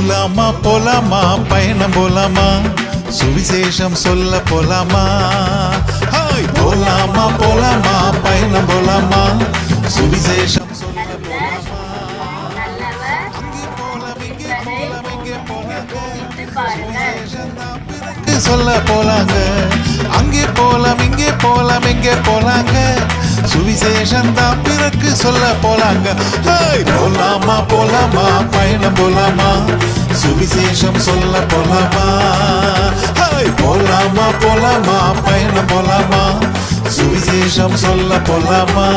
போலாமா போலாமா பயணம் போலாமா சுவிசேஷம் சொல்ல போலாமா ஹாய் போலாமா போலாமா பயணம் போலாமா சுவிசேஷம் சொல்ல போலாமா அங்கே போலாம் இங்கே போலாம் இங்கே போலாங்க சொல்ல போலாங்க அங்கே போலாம் இங்கே போலாம் இங்கே போலாங்க சுவிசேஷம் தான் பிறக்கு சொல்ல போலாங்க ஹாய் போலாமா போலாமா பயணம் போலாமா சுவிசேஷம் சொல்ல போலாமா ஹாய் போலாமா போலாமா பயணம் போலாமா சுவிசேஷம் சொல்ல போலாமா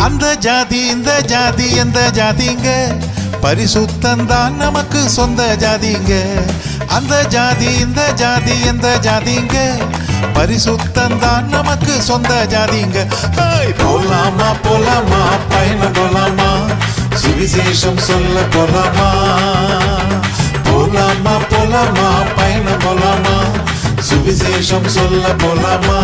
அந்த ஜாதி இந்த ஜாதி எந்த ஜாதிங்க பரிசுத்தந்தான் நமக்கு சொந்த ஜாதிங்க அந்த ஜாதி இந்த ஜாதி எந்த ஜாதிங்க பரிசுத்தந்தான் நமக்கு சொந்த ஜாதிங்க ஹாய் போலாமா போலாமா பயணம் போலாமா சுவிசேஷம் சொல்ல போலாமா போலாமா போலாமா பயணம் போலாமா சுவிசேஷம் சொல்ல போலாமா